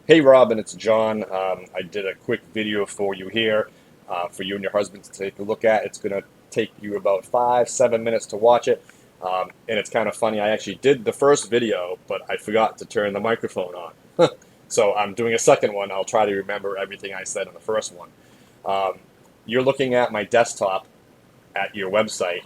Hey Robin, it's John. I did a quick video for you here for you and your husband to take a look at. It's going to take you about 5, 7 minutes to watch it. And it's kind of funny. I actually did the first video, but I forgot to turn the microphone on. So I'm doing a second one. I'll try to remember everything I said in the first one. Um, you're looking at my desktop at your website,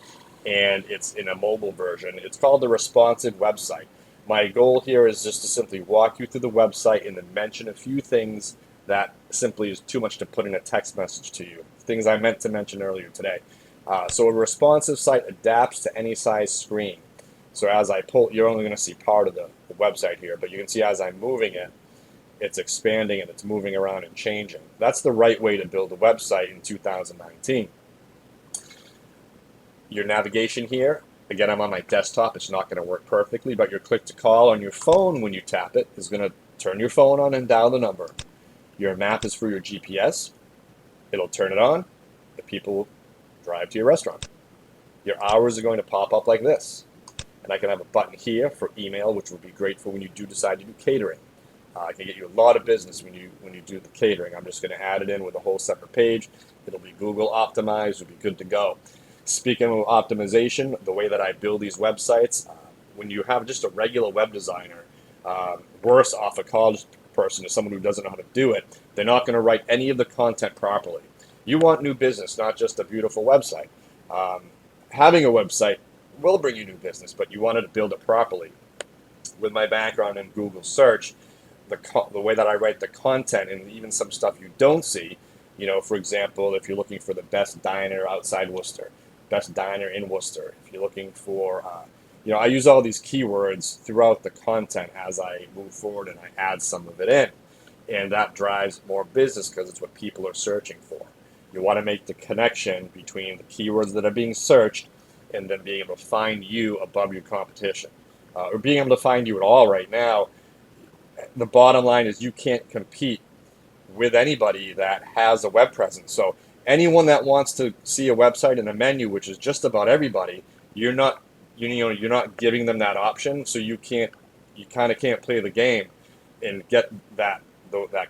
and it's in a mobile version. It's called the responsive website. My goal here is just to simply walk you through the website and then mention a few things that simply is too much to put in a text message to you. Things I meant to mention earlier today. So a responsive site adapts to any size screen. So as I pull, you're only going to see part of the website here, but you can see as I'm moving it, it's expanding and it's moving around and changing. That's the right way to build a website in 2019. Your navigation here, again, I'm on my desktop. It's not going to work perfectly, but your click to call on your phone when you tap it is going to turn your phone on and dial the number. Your map is for your GPS. It'll turn it on. The people will drive to your restaurant. Your hours are going to pop up like this. And I can have a button here for email, which would be great for when you do decide to do catering. I can get you a lot of business when you do the catering. I'm just going to add it in with a whole separate page. It'll be Google optimized. It'll be good to go. Speaking of optimization, the way that I build these websites, when you have just a regular web designer, worse off a college person is someone who doesn't know how to do it, they're not going to write any of the content properly. You want new business, not just a beautiful website. Having a website will bring you new business, but you wanted to build it properly. With my background in Google search, the way that I write the content and even some stuff you don't see, for example, if you're looking for the best diner outside Worcester, best diner in Worcester, if you're looking for, I use all these keywords throughout the content as I move forward and I add some of it in. And that drives more business because it's what people are searching for. You want to make the connection between the keywords that are being searched and then being able to find you above your competition. Or being able to find you at all right now. The bottom line is you can't compete with anybody that has a web presence. So anyone that wants to see a website and a menu, which is just about everybody, you're not giving them that option. So you kind of can't play the game and get that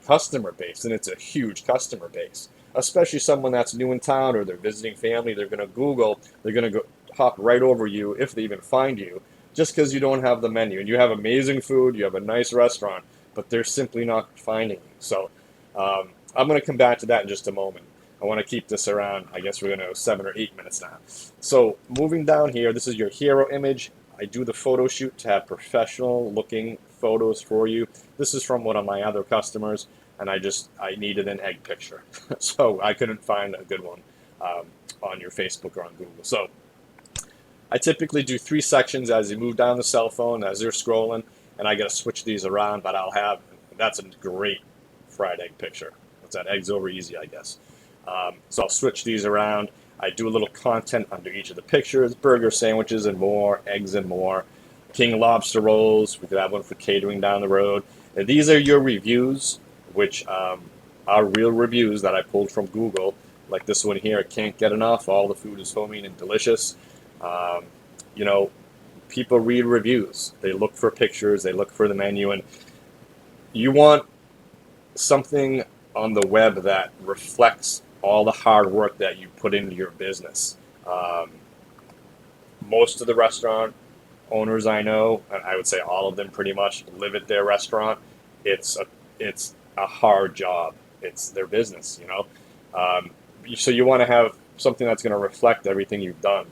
customer base. And it's a huge customer base, especially someone that's new in town or they're visiting family. They're going to Google, they're going to go hop right over you if they even find you, just because you don't have the menu. And you have amazing food, you have a nice restaurant, but they're simply not finding you. So I'm going to come back to that in just a moment. I want to keep this around, I guess we're going to go 7 or 8 minutes now. So moving down here, this is your hero image. I do the photo shoot to have professional looking photos for you. This is from one of my other customers, and I needed an egg picture. So I couldn't find a good one on your Facebook or on Google. So I typically do 3 sections as you move down the cell phone, as they're scrolling, and I got to switch these around, but that's a great fried egg picture. What's that? Eggs over easy, I guess. So I'll switch these around. I do a little content under each of the pictures, burger sandwiches and more, eggs and more, king lobster rolls. We could have one for catering down the road. And these are your reviews, which are real reviews that I pulled from Google. Like this one here, can't get enough. All the food is homey and delicious. People read reviews. They look for pictures. They look for the menu. And you want something on the web that reflects all the hard work that you put into your business. Most of the restaurant owners I know, and I would say all of them pretty much, live at their restaurant. It's a hard job. It's their business, So you want to have something that's going to reflect everything you've done.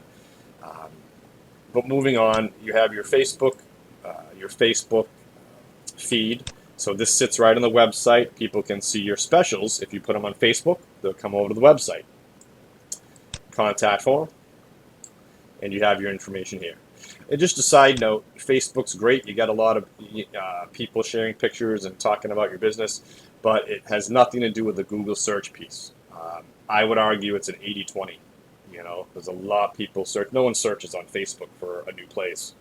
But moving on, you have your Facebook feed. So this sits right on the website. People can see your specials. If you put them on Facebook, they'll come over to the website. Contact form, and you have your information here. And just a side note, Facebook's great. You got a lot of people sharing pictures and talking about your business, but it has nothing to do with the Google search piece. I would argue it's an 80-20. There's a lot of people search. No one searches on Facebook for a new place.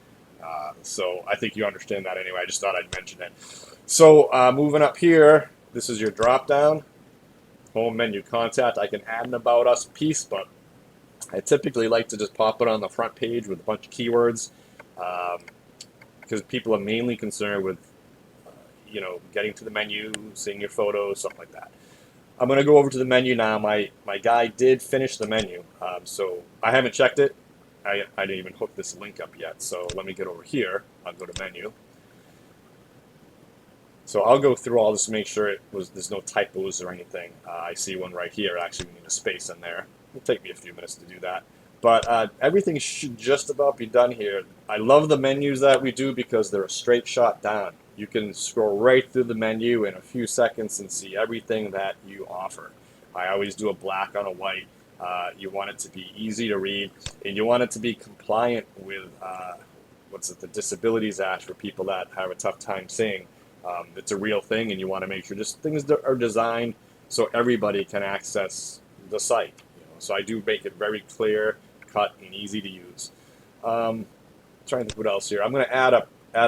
So I think you understand that anyway. I just thought I'd mention it. So moving up here, this is your drop down, home menu contact. I can add an about us piece, but I typically like to just pop it on the front page with a bunch of keywords because people are mainly concerned with getting to the menu, seeing your photos, something like that. I'm going to go over to the menu now. My guy did finish the menu, so I haven't checked it. I didn't even hook this link up yet, so let me get over here. I'll go to menu. So I'll go through all this to make sure there's no typos or anything. I see one right here. Actually, we need a space in there. It'll take me a few minutes to do that. But everything should just about be done here. I love the menus that we do because they're a straight shot down. You can scroll right through the menu in a few seconds and see everything that you offer. I always do a black on a white. You want it to be easy to read, and you want it to be compliant with the Disabilities Act for people that have a tough time seeing. It's a real thing, and you want to make sure just things are designed so everybody can access the site. So I do make it very clear, cut, and easy to use. Trying to think what else here. I'm going to add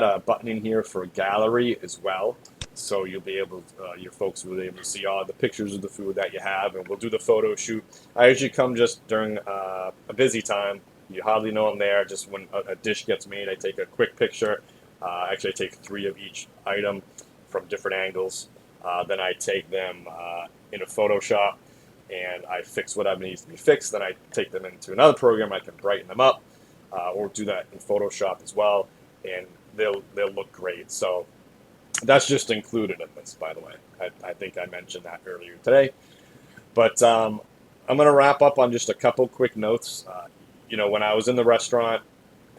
a button in here for a gallery as well, so you'll be able your folks will be able to see all the pictures of the food that you have, and we'll do the photo shoot. I usually come just during a busy time. You hardly know I'm there. Just when a dish gets made, I take a quick picture. Actually, I take 3 of each item from different angles. Then I take them in a Photoshop, and I fix whatever needs to be fixed. Then I take them into another program. I can brighten them up, or do that in Photoshop as well, and they'll look great. So that's just included in this, by the way. I think I mentioned that earlier today. But I'm going to wrap up on just a couple quick notes. When I was in the restaurant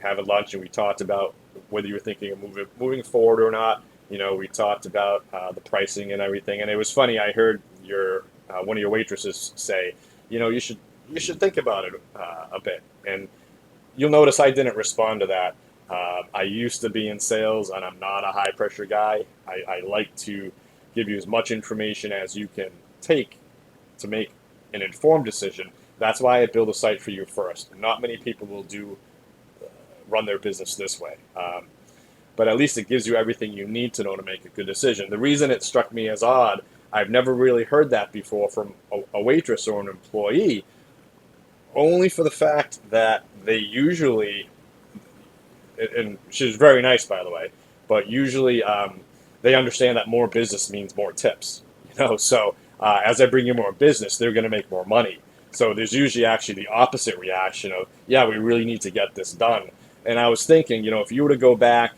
having lunch, and we talked about whether you were thinking of moving forward or not. We talked about the pricing and everything, and it was funny. I heard one of your waitresses say, you should think about it a bit, and you'll notice I didn't respond to that. I used to be in sales, and I'm not a high pressure guy. I like to give you as much information as you can take to make an informed decision. That's why I build a site for you first. Not many people will run their business this way. But at least it gives you everything you need to know to make a good decision. The reason it struck me as odd, I've never really heard that before from a waitress or an employee, only for the fact that they usually, and she's very nice, by the way, but usually they understand that more business means more tips. So as I bring you more business, they're going to make more money. So there's usually actually the opposite reaction of, yeah, we really need to get this done. And I was thinking, if you were to go back,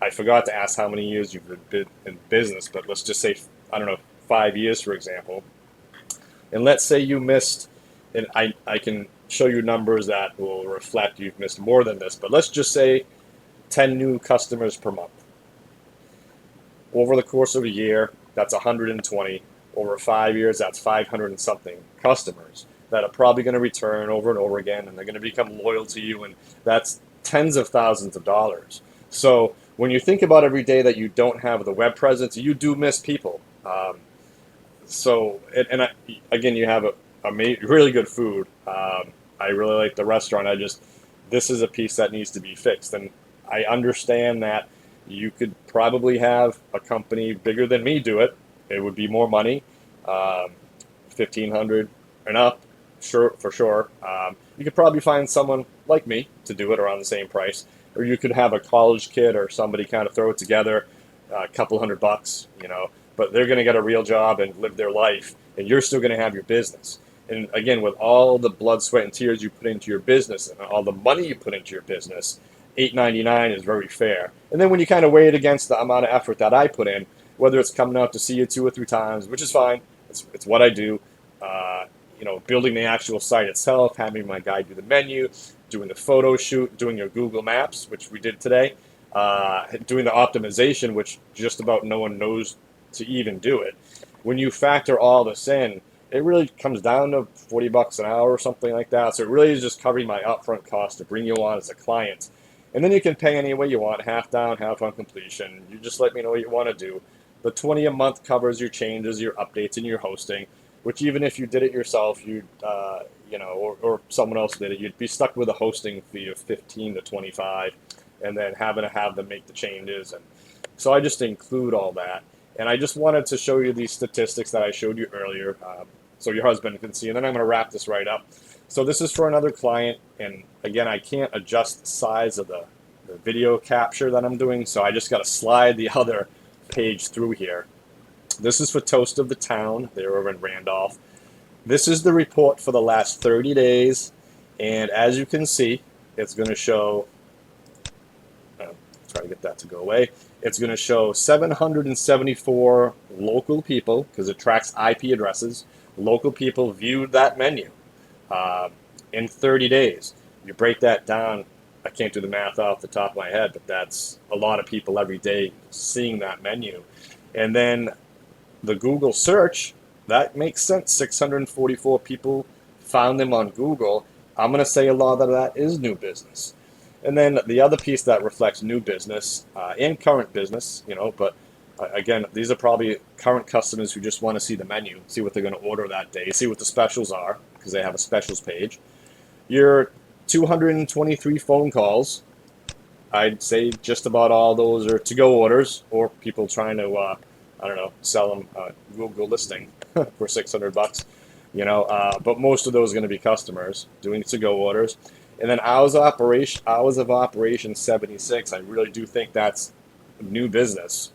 I forgot to ask how many years you've been in business, but let's just say, 5 years, for example. And let's say you missed, and I can show you numbers that will reflect you've missed more than this, but let's just say 10 new customers per month. Over the course of a year, that's 120. Over 5 years, that's 500 and something customers that are probably going to return over and over again, and they're going to become loyal to you, and that's tens of thousands of dollars. So when you think about every day that you don't have the web presence, you do miss people. Again, you have really good food. I really like the restaurant. This is a piece that needs to be fixed. And I understand that you could probably have a company bigger than me do it. It would be more money, $1,500 and up, for sure. You could probably find someone like me to do it around the same price. Or you could have a college kid or somebody kind of throw it together, a couple $100, but they're going to get a real job and live their life, and you're still going to have your business. And again, with all the blood, sweat, and tears you put into your business and all the money you put into your business, $8.99 is very fair. And then when you kind of weigh it against the amount of effort that I put in, whether it's coming out to see you 2 or 3 times, which is fine, it's what I do, building the actual site itself, having my guy do the menu, doing the photo shoot, doing your Google Maps, which we did today, doing the optimization, which just about no one knows to even do it. When you factor all this in, it really comes down to $40 an hour or something like that. So it really is just covering my upfront cost to bring you on as a client. And then you can pay any way you want, half down, half on completion. You just let me know what you want to do. The $20 a month covers your changes, your updates, and your hosting, which even if you did it yourself, or someone else did it, you'd be stuck with a hosting fee of $15 to $25, and then having to have them make the changes. And so I just include all that. And I just wanted to show you these statistics that I showed you earlier, so your husband can see. And then I'm going to wrap this right up. So this is for another client, and again, I can't adjust the size of the video capture that I'm doing, so I just got to slide the other page through here. This is for Toast of the Town. They're over in Randolph. This is the report for the last 30 days. And as you can see, it's going to show, try to get that to go away. It's going to show 774 local people, because it tracks IP addresses. Local people viewed that menu in 30 days. You break that down, I can't do the math off the top of my head, but that's a lot of people every day seeing that menu. And then the Google search, that makes sense. 644 people found them on Google. I'm going to say a lot of that is new business. And then the other piece that reflects new business and current business, but again, these are probably current customers who just want to see the menu, see what they're going to order that day, see what the specials are, because they have a specials page. Your 223 phone calls, I'd say just about all those are to-go orders or people trying to, sell them Google listing for $600, but most of those are going to be customers doing to-go orders. And then hours of operation 76, I really do think that's new business.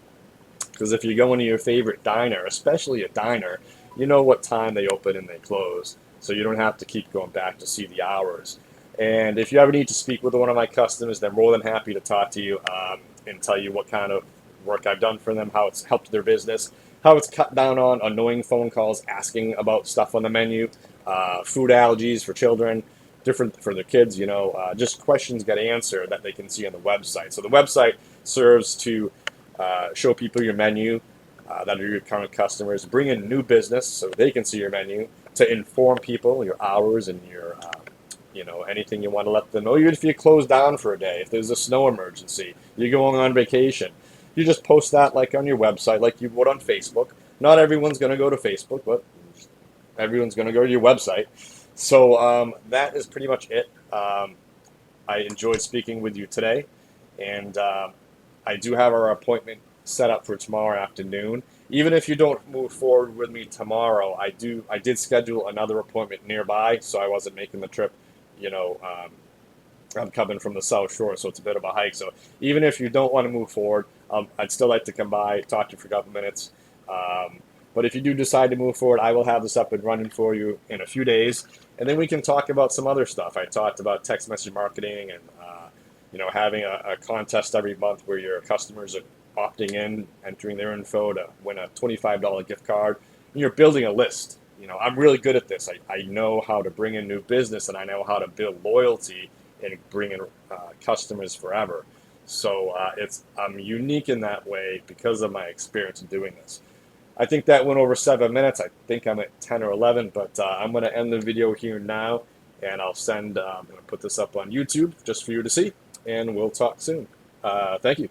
Because if you go into your favorite diner, especially a diner, you know what time they open and they close. So you don't have to keep going back to see the hours. And if you ever need to speak with one of my customers, they're more than happy to talk to you and tell you what kind of work I've done for them, how it's helped their business, how it's cut down on annoying phone calls asking about stuff on the menu, food allergies for children, different for the kids, just questions get answered that they can see on the website. So the website serves to show people your menu that are your current customers, bring in new business so they can see your menu, to inform people your hours and your anything you want to let them know. Even if you close down for a day, if there's a snow emergency, you're going on vacation, you just post that like on your website like you would on Facebook. Not everyone's going to go to Facebook, but everyone's going to go to your website. So that is pretty much it. I enjoyed speaking with you today, and I do have our appointment set up for tomorrow afternoon. Even if you don't move forward with me tomorrow, I did schedule another appointment nearby, so I wasn't making the trip. I'm coming from the South Shore, so it's a bit of a hike. So even if you don't want to move forward, I'd still like to come by, talk to you for a couple minutes. But if you do decide to move forward, I will have this up and running for you in a few days, and then we can talk about some other stuff. I talked about text message marketing and having a contest every month where your customers are opting in, entering their info to win a $25 gift card, and you're building a list. I'm really good at this. I know how to bring in new business, and I know how to build loyalty and bring in customers forever. So I'm unique in that way because of my experience in doing this. I think that went over 7 minutes. I think I'm at 10 or 11, but I'm going to end the video here now, and I'm going to put this up on YouTube just for you to see, and we'll talk soon. Thank you.